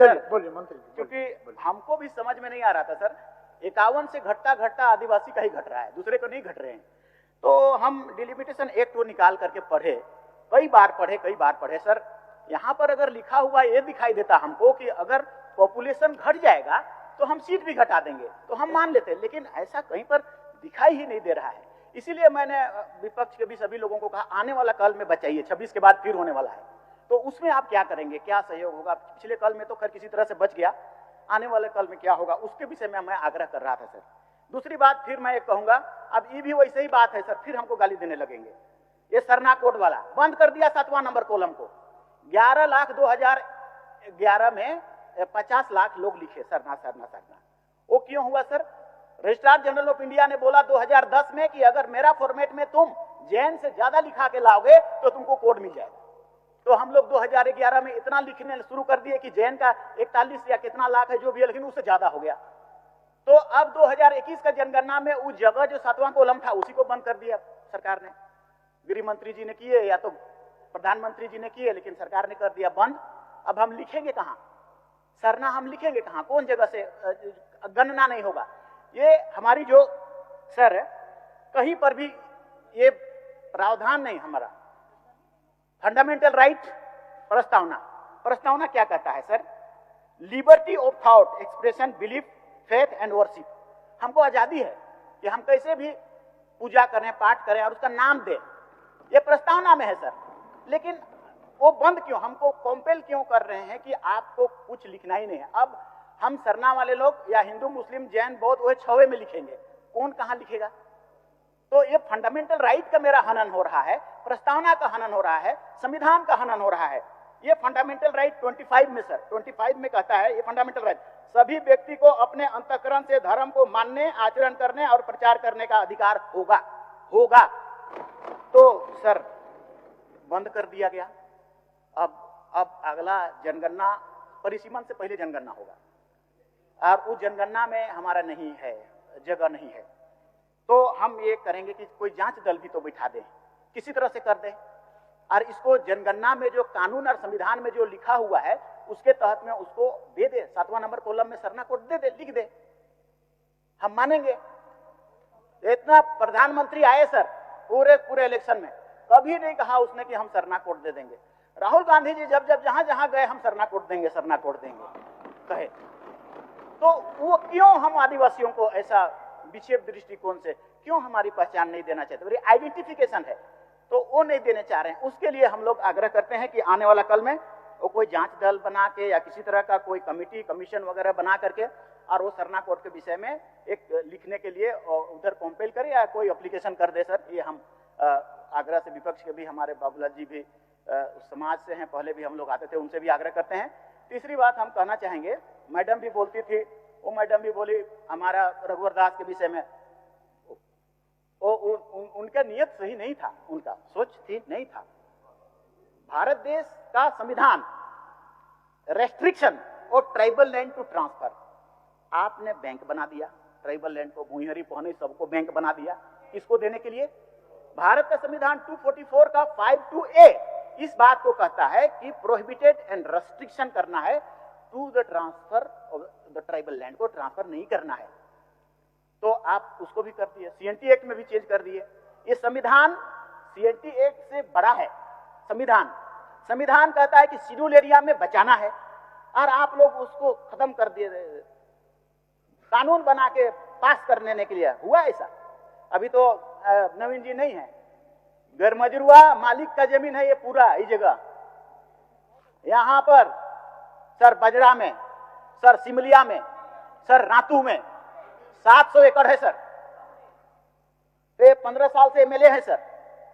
बोलिए मंत्री जी, क्योंकि हमको भी समझ में नहीं आ रहा था सर, 51 से घटता घटता आदिवासी का ही घट रहा है, दूसरे को नहीं घट रहे हैं। तो हम डिलिमिटेशन एक्ट को निकाल करके पढ़े, कई बार पढ़े सर। यहाँ पर अगर लिखा हुआ ये दिखाई देता हमको कि अगर पॉपुलेशन घट जाएगा तो हम सीट भी घटा देंगे, तो हम मान लेते, लेकिन ऐसा कहीं पर दिखाई ही नहीं दे रहा है। इसीलिए मैंने विपक्ष के भी सभी लोगों को कहा, आने वाला कल में बचाइए, 26 के बाद फिर होने वाला है, तो उसमें आप क्या करेंगे, क्या सहयोग होगा। पिछले कल में तो खैर किसी तरह से बच गया, आने वाले कल में क्या होगा उसके विषय में मैं आग्रह कर रहा था सर। दूसरी बात फिर मैं एक कहूंगा, अब ये भी वैसे ही बात है सर, फिर हमको गाली देने लगेंगे। ये सरना कोड वाला बंद कर दिया 7वां नंबर कॉलम को। 11 लाख 2011 में 50 लाख लोग लिखे सरना। वो क्यों हुआ sir? Registrar general of India ने बोला 2010 में कि अगर मेरा फॉर्मेट में तुम जैन से ज्यादा लिखा के लाओगे तो तुमको कोड मिल जाएगा। तो हम लोग 2011 में इतना लिखने शुरू कर दिए कि जैन का 41 या कितना लाख है जो भी है, लेकिन उससे ज्यादा हो गया। तो अब 2021 का जनगणना में उस जगह जो 7वां कॉलम था उसी को बंद कर दिया सरकार ने। गृह मंत्री जी ने किए या तो प्रधानमंत्री जी ने किए, लेकिन सरकार ने कर दिया बंद। अब हम लिखेंगे कहां सरना, हम लिखेंगे कहां, कौन जगह से गणना नहीं होगा। ये हमारी जो सर कहीं पर भी ये प्रावधान नहीं। हमारा फंडामेंटल राइट प्रस्तावना क्या कहता है sir? Liberty of thought, expression, belief, faith and worship. हमको आजादी है कि हम कैसे भी पूजा करें, पाठ करें और उसका नाम दें, ये प्रस्तावना में है सर। लेकिन वो बंद क्यों, हमको कॉम्पेल क्यों कर रहे हैं कि आपको कुछ लिखना ही नहीं है। अब हम सरना वाले लोग या हिंदू, मुस्लिम, जैन, बौद्ध वो 6वें में लिखेंगे, कौन कहां लिखेगा? तो ये फंडामेंटल राइट का मेरा हनन हो रहा है, प्रस्तावना का हनन हो रहा है, संविधान का हनन हो रहा है। ये फंडामेंटल राइट 25 में सर, 25 में कहता है ये फंडामेंटल राइट, सभी व्यक्ति को अपने अंतःकरण से धर्म को मानने, आचरण करने और प्रचार करने का अधिकार होगा। तो सर बंद कर दिया गया। अब अगला जनगणना परिसीमन से पहले जनगणना होगा और उस जनगणना में हमारा नहीं है, जगह नहीं है। तो हम ये करेंगे कि कोई जांच दल भी तो बिठा दें, किसी तरह से कर दें और इसको जनगणना में जो कानून और संविधान में जो लिखा हुआ है उसके तहत में उसको दे दे। 7वां नंबर कॉलम में सरना कोड दे दे, लिख दे, हम मानेंगे। इतना प्रधानमंत्री आए सर पूरे इलेक्शन में, कभी नहीं कहा उसने कि हम सरना कोड दे देंगे। राहुल गांधी जी जब जहां गए हम सरना कोड देंगे कहे, तो वो क्यों हम आदिवासियों को ऐसा विक्षेप दृष्टिकोण से क्यों हमारी पहचान नहीं देना चाहते? मेरी आइडेंटिफिकेशन है तो वो नहीं देने चाह रहे हैं। उसके लिए हम लोग आग्रह करते हैं कि आने वाला कल में वो कोई जांच दल बना के या किसी तरह का कोई कमेटी, कमीशन वगैरह बना करके और वो सरना कोड के विषय में एक लिखने के लिए उधर कॉम्पेल करे या कोई एप्लीकेशन कर दे सर। ये हम आग्रह से विपक्ष के भी, हमारे बाबूलाल जी भी समाज से हैं, पहले भी हम लोग आते थे, उनसे भी आग्रह करते हैं। तीसरी बात हम कहना चाहेंगे, मैडम भी बोलती थी, वो मैडम भी बोली हमारा रघुवर दास के विषय में, उनका नियत सही नहीं था, उनका सोच थी नहीं था। भारत देश का संविधान रेस्ट्रिक्शन और ट्राइबल लैंड टू ट्रांसफर, आपने बैंक बना दिया, ट्राइबल लैंड को, भूइहरी पहने सबको बैंक बना दिया, किसको देने के लिए? भारत का संविधान 244 का 52A इस बात को कहता है कि प्रोहिबिटेड एंड रेस्ट्रिक्शन करना है to the transfer of the tribal land, को ट्रांसफर नहीं करना है। तो आप उसको भी कर दिए, CNT एक्ट में भी चेंज कर दिए। ये संविधान CNT एक्ट से बड़ा है। संविधान कहता है कि शेड्यूल एरिया में बचाना है और आप लोग उसको खत्म कर दिए, कानून बना के पास करने के लिए हुआ ऐसा। अभी तो नवीन जी नहीं है, गैरमजरूआ मालिक का जमीन है ये पूरा, इस जगह यहां पर सर बजरा में, सर सिमलिया में, सर रातू में 700 एकड़ है सर। तो 15 साल से MLA है सर,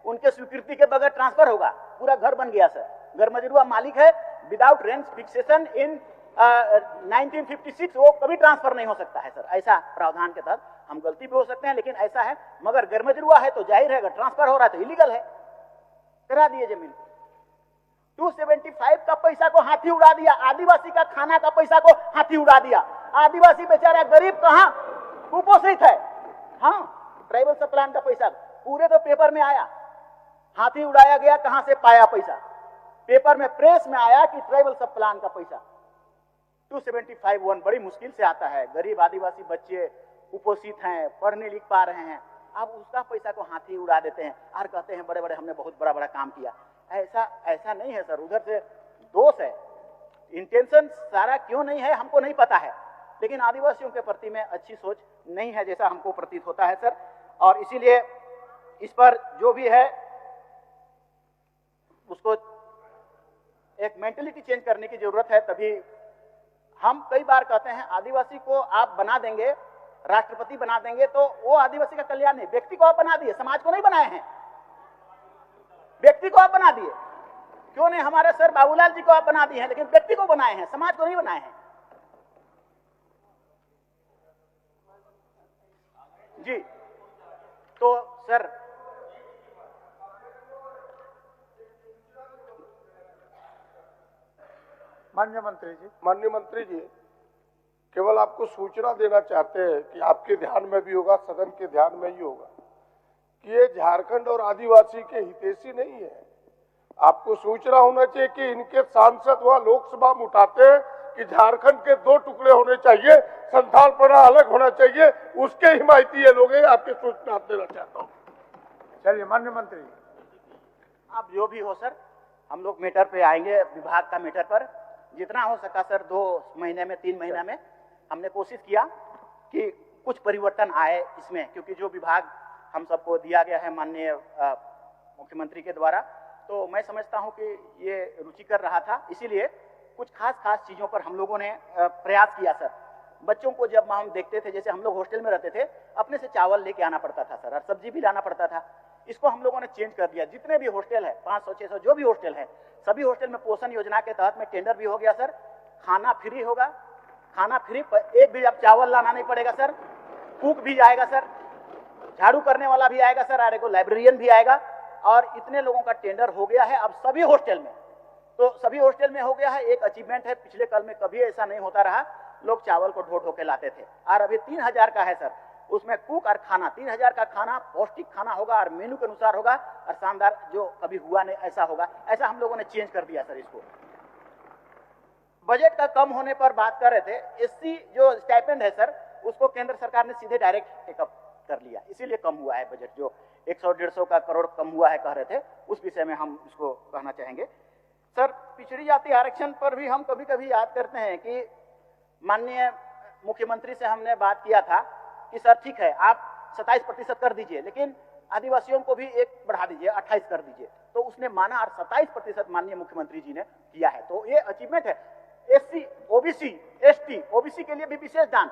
उनके स्वीकृति के बगैर ट्रांसफर होगा, पूरा घर बन गया सर। गैरमजरूआ मालिक है, विदाउट रेंट फिक्सेशन इन 1956, वो कभी ट्रांसफर नहीं हो सकता है सर। ऐसा प्रावधान के तहत हम गलती भी हो सकते हैं, लेकिन ऐसा है। मगर गैरमजरूआ है तो जाहिर है, अगर ट्रांसफर हो रहा है तो इलीगल है, करा दिए जमीन। 275 का पैसा को हाथी उड़ा दिया, आदिवासी का खाना का पैसा को हाथी उड़ा दिया। आदिवासी बेचारा गरीब कहां कुपोषित है। हाँ, ट्राइबल सब प्लान का पैसा पूरे तो पेपर में आया, हाथी उड़ाया गया, कहां से पाया पैसा? पेपर में, प्रेस में आया कि ट्राइबल सब प्लान का पैसा। 275-1 बड़ी मुश्किल से आता है। गरीब आदिवासी बच्चे कुपोषित हैं, पढ़ नहीं लिख पा रहे हैं, आप उसका पैसा को हाथी उड़ा देते हैं और कहते हैं बड़े बड़े हमने बहुत बड़ा बड़ा काम किया। ऐसा नहीं है सर, उधर से दोष है। इंटेंशन सारा क्यों नहीं है हमको नहीं पता है, लेकिन आदिवासियों के प्रति में अच्छी सोच नहीं है जैसा हमको प्रतीत होता है सर। और इसीलिए इस पर जो भी है उसको एक मेंटेलिटी चेंज करने की जरूरत है। तभी हम कई बार कहते हैं आदिवासी को आप बना देंगे, राष्ट्रपति बना देंगे तो वो आदिवासी का कल्याण नहीं। व्यक्ति को आप बना दिए, समाज को नहीं बनाए हैं। व्यक्ति को आप बना दिए, क्यों नहीं हमारे सर बाबूलाल जी को आप बना दिए हैं, लेकिन व्यक्ति को बनाए हैं, समाज को नहीं बनाए हैं। जी तो सर माननीय मंत्री जी केवल आपको सूचना देना चाहते हैं कि आपके ध्यान में भी होगा, सदन के ध्यान में ही होगा कि ये झारखंड और आदिवासी के हितैषी नहीं है। आपको सूचना होना चाहिए कि इनके सांसद वह लोकसभा में उठाते हैं कि झारखंड के 2 टुकड़े होने चाहिए, संथालपना अलग होना चाहिए, उसके हिमायती ये लोग हैं। आपकी सूचना देना चाहता हूँ। चलिए माननीय मंत्री, आप जो भी हो सर, हम लोग मैटर पे आएंगे, विभाग का मैटर पर जितना हो सका सर 2 महीने में 3 महीने में हमने कोशिश किया कि कुछ परिवर्तन आए इसमें, क्योंकि जो विभाग हम सबको दिया गया है माननीय मुख्यमंत्री के द्वारा, तो मैं समझता हूं कि ये रुचिकर रहा था। इसीलिए कुछ खास चीजों पर हम लोगों ने प्रयास किया सर। बच्चों को जब हम देखते थे, जैसे हम लोग हॉस्टल में रहते थे, अपने से चावल लेके आना पड़ता था सर, और सब्जी भी लाना पड़ता था। इसको हम लोगों ने चेंज कर दिया। जितने भी हॉस्टल है 500-600 जो भी हॉस्टल है, सभी हॉस्टल में पोषण योजना के तहत में टेंडर भी हो गया सर। खाना फ्री होगा, खाना फ्री, एक भी अब चावल लाना नहीं पड़ेगा सर। कुक भी आएगा सर, झाड़ू करने वाला भी आएगा सर, और लाइब्रेरियन भी आएगा। और इतने लोगों का टेंडर हो गया है अब सभी हॉस्टल में, तो सभी हॉस्टल में हो गया है। एक अचीवमेंट है, पिछले कल में कभी ऐसा नहीं होता रहा, लोग चावल को ढो के लाते थे। और अभी 3000 का है सर, उसमें कुक और खाना 3000 का खाना, पौष्टिक खाना होगा और मेनू के अनुसार होगा, और शानदार जो कभी हुआ नहीं ऐसा होगा। ऐसा हम लोगों ने चेंज कर दिया सर इसको। बजट का कम होने पर बात कर रहे थे, एससी जो स्टाइपेंड है सर, उसको केंद्र सरकार ने सीधे डायरेक्ट टेकअप कर लिया, इसीलिए कम हुआ है बजट। जो 100-150 का करोड़ कम हुआ है कह रहे थे, उस विषय में हम इसको कहना चाहेंगे सर। पिछड़ी जाति आरक्षण पर भी हम कभी कभी याद करते हैं कि माननीय मुख्यमंत्री से हमने बात किया था कि सर ठीक है आप 27% कर दीजिए, लेकिन आदिवासियों को भी एक बढ़ा दीजिए, 28 कर दीजिए। तो उसने माना और 27% माननीय मुख्यमंत्री जी ने किया है। तो ये अचीवमेंट है। एससी, ओबीसी, एसटी, ओबीसी के लिए भी विशेष दान,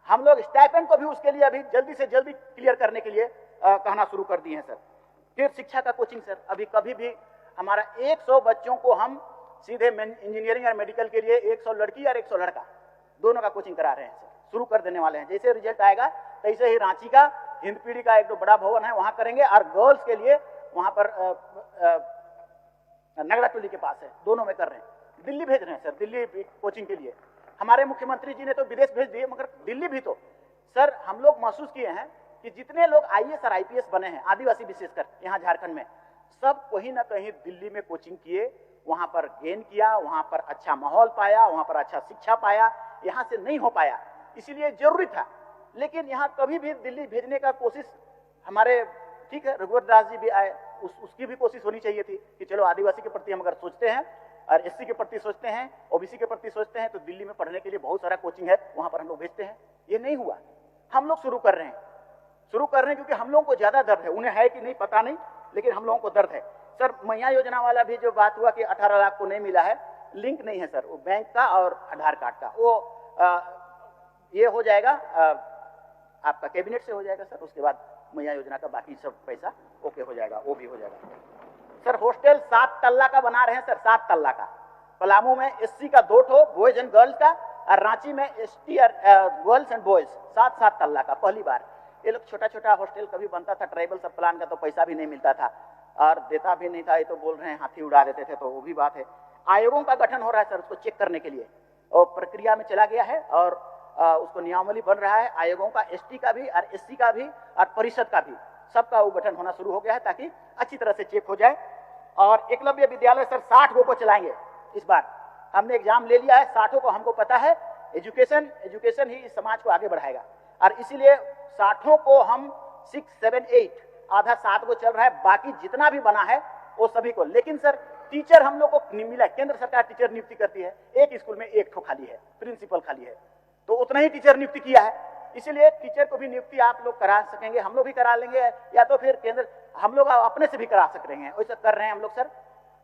हम लोग स्टाइपेंड को भी उसके लिए अभी जल्दी से जल्दी क्लियर करने के लिए कहना शुरू कर दिए हैं सर। फिर शिक्षा का कोचिंग सर, अभी कभी भी हमारा 100 बच्चों को हम सीधे इंजीनियरिंग और मेडिकल के लिए 100 लड़की और 100 लड़का दोनों का कोचिंग करा रहे हैं सर, शुरू कर देने वाले हैं। जैसे रिजल्ट आएगा तैसे ही रांची का हिंदपीढ़ी का एक बड़ा भवन है वहां करेंगे, और गर्ल्स के लिए वहां पर नगड़ा टोली के पास है, दोनों में कर रहे हैं। दिल्ली भेज रहे हैं सर, दिल्ली कोचिंग के लिए। हमारे मुख्यमंत्री जी ने तो विदेश भेज दिए, मगर दिल्ली भी तो सर हम लोग महसूस किए हैं कि जितने लोग आईएएस और आईपीएस बने हैं आदिवासी विशेषकर यहाँ झारखंड में, सब कहीं ना कहीं दिल्ली में कोचिंग किए, वहां पर गेन किया, वहां पर अच्छा माहौल पाया, वहां पर अच्छा शिक्षा पाया। यहाँ से नहीं हो पाया, इसीलिए जरूरी था। लेकिन यहाँ कभी भी दिल्ली भेजने का कोशिश हमारे, ठीक है रघुवर दास जी भी आए, उसकी भी कोशिश होनी चाहिए थी कि चलो आदिवासी के प्रति हम अगर सोचते हैं और एससी के प्रति सोचते हैं, ओबीसी के प्रति सोचते हैं, तो दिल्ली में पढ़ने के लिए बहुत सारा कोचिंग है, वहां पर हम लोग भेजते हैं। ये नहीं हुआ, हम लोग शुरू कर रहे हैं क्योंकि हम लोगों को ज्यादा दर्द है। उन्हें है कि नहीं पता नहीं, लेकिन हम लोगों को दर्द है सर। मैया योजना वाला भी जो बात हुआ कि 18 लाख को नहीं मिला है, लिंक नहीं है सर, वो बैंक का और आधार कार्ड का, वो ये हो जाएगा आपका कैबिनेट से हो जाएगा सर। उसके बाद मैया योजना का बाकी सब पैसा ओके हो जाएगा, वो भी हो जाएगा सर। हॉस्टल 7 तल्ला का बना रहे हैं सर, 7 तल्ला का। पलामू में एससी का 2 ठो बॉयज एंड गर्ल्स का, और रांची में एसटी और गर्ल्स एंड बॉयज 7-7 तल्ला का। पहली बार ये लोग छोटा कभी कभी बनता था ट्राइबल सब प्लान का, तो पैसा भी नहीं मिलता था और देता भी नहीं था। ये तो बोल रहे हैं हाथी उड़ा देते थे, तो वो भी बात है। आयोगों का गठन हो रहा है सर, उसको चेक करने के लिए, और प्रक्रिया में चला गया है, और उसको नियमावली बन रहा है। आयोगों का एसटी का भी और एससी का भी और परिषद का भी, सबका वो गठन होना शुरू हो गया है, ताकि अच्छी तरह से चेक हो जाए। और एकलव्य विद्यालय सर 60 को चलाएंगे इस बार, हमने एग्जाम ले लिया है, 60 को हमको पता है एजुकेशन ही इस समाज को आगे बढ़ाएगा, और इसीलिए 60 को हम 6, 7, 8 आधा 7 को चल रहा है, बाकी जितना भी बना है वो सभी को। लेकिन सर टीचर हम लोग को नहीं मिला, केंद्र सरकार टीचर नियुक्ति करती है, एक स्कूल में एक ठो खाली है, प्रिंसिपल खाली है, तो उतना ही टीचर नियुक्ति किया है, इसलिए टीचर को भी नियुक्ति आप लोग करा सकेंगे, हम लोग भी करा लेंगे, या तो फिर केंद्र हम लोग अपने से भी करा सक रहे हैं, वैसा कर रहे हैं हम लोग सर।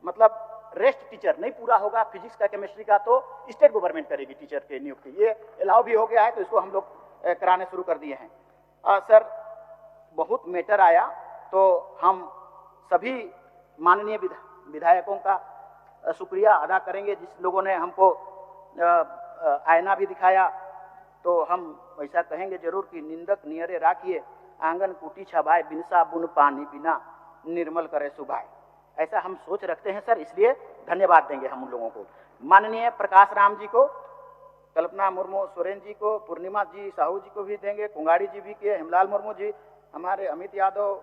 मतलब रेस्ट टीचर नहीं पूरा होगा फिजिक्स का, केमिस्ट्री का, तो स्टेट गवर्नमेंट करेगी टीचर की नियुक्ति, ये अलाउ भी हो गया है, तो इसको हम लोग कराने शुरू कर दिए हैं। सर बहुत मैटर आया, तो हम सभी माननीय विधायकों का शुक्रिया अदा करेंगे, जिस लोगों ने हमको आईना भी दिखाया, तो हम ऐसा कहेंगे जरूर कि निंदक नियरे राखिए, आंगन कुटी छबाए, बिनसा बुन पानी बिना निर्मल करे सुभाए, ऐसा हम सोच रखते हैं सर, इसलिए धन्यवाद देंगे हम उन लोगों को। माननीय प्रकाश राम जी को, कल्पना मुर्मू सोरेन जी को, पूर्णिमा जी साहू जी को भी देंगे, कुंगाड़ी जी भी किए, हेमलाल मुर्मू जी, हमारे अमित यादव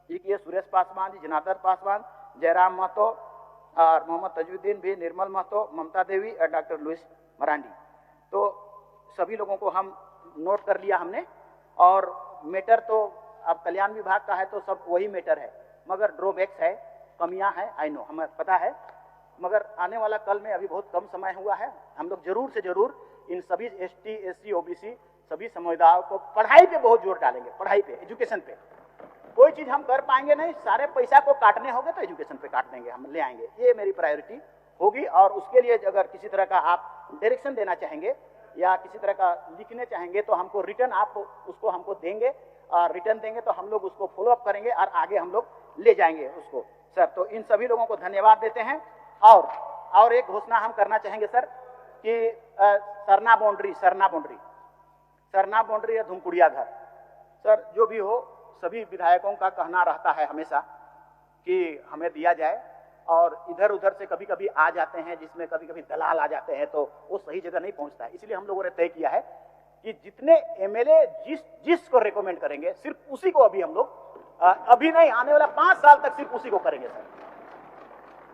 जी किए, सुरेश पासवान जी, जनार्दन पासवान, जयराम महतो और मोहम्मद तजुद्दीन भी, निर्मल महतो, ममता देवी और डॉक्टर लुइस मरांडी, तो सभी लोगों को हम नोट कर लिया हमने। और मैटर तो अब कल्याण विभाग का है तो सब वही मैटर है, मगर ड्रॉबैक्स है, कमियां हैं, आई नो, हमें पता है, मगर आने वाला कल में अभी बहुत कम समय हुआ है, हम लोग जरूर से जरूर इन सभी ST, SC, OBC सभी समुदायों को पढ़ाई पे बहुत जोर डालेंगे, पढ़ाई पे, एजुकेशन पे। कोई चीज हम कर पाएंगे नहीं, सारे पैसा को काटने होंगे तो एजुकेशन पे काट देंगे, हम ले आएंगे, ये मेरी प्रायोरिटी होगी। और उसके लिए अगर किसी तरह का आप डायरेक्शन देना चाहेंगे या किसी तरह का लिखने चाहेंगे तो हमको रिटर्न आप उसको हमको देंगे, और रिटर्न देंगे तो हम लोग उसको फॉलो अप करेंगे और आगे हम लोग ले जाएंगे उसको सर। तो इन सभी लोगों को धन्यवाद देते हैं। और एक घोषणा हम करना चाहेंगे सर कि सरना बाउंड्री या धुमकुड़िया घर, सर जो भी हो, सभी विधायकों का कहना रहता है हमेशा कि हमें दिया जाए, और इधर उधर से कभी कभी आ जाते हैं, जिसमें कभी कभी दलाल आ जाते हैं, तो वो सही जगह नहीं पहुंचता है। इसलिए हम लोगों ने तय किया है कि जितने MLA जिसको रेकमेंड करेंगे सिर्फ उसी को अभी हम लोग अभी नहीं, आने वाला 5 साल तक सिर्फ उसी को करेंगे सर।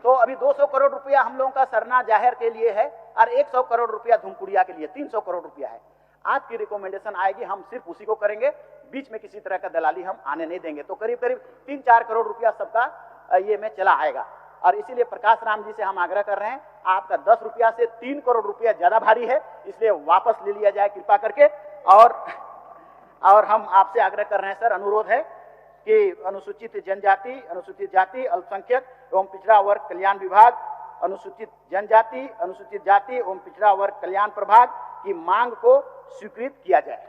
तो अभी 200 करोड़ रुपया हम लोगों का सरना जाहिर के लिए है, और 100 करोड़ रुपया धुमकुड़िया के लिए, 300 करोड़ रुपया है। आपकी रिकमेंडेशन आएगी, हम सिर्फ उसी को करेंगे, बीच में किसी तरह का दलाली हम आने नहीं देंगे। तो करीब करीब 3-4 करोड़ रुपया सबका ये में चला आएगा, और इसीलिए प्रकाश राम जी से हम आग्रह कर रहे हैं, आपका 10 रुपया से 3 करोड़ रुपया ज्यादा भारी है, इसलिए वापस ले लिया जाए कृपा करके। और हम आपसे आग्रह कर रहे हैं सर, अनुरोध है कि अनुसूचित जनजाति, अनुसूचित जाति, अल्पसंख्यक एवं पिछड़ा वर्ग कल्याण विभाग, अनुसूचित जनजाति, अनुसूचित जाति एवं पिछड़ा वर्ग कल्याण प्रभाग की मांग को स्वीकृत किया जाए।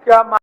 क्या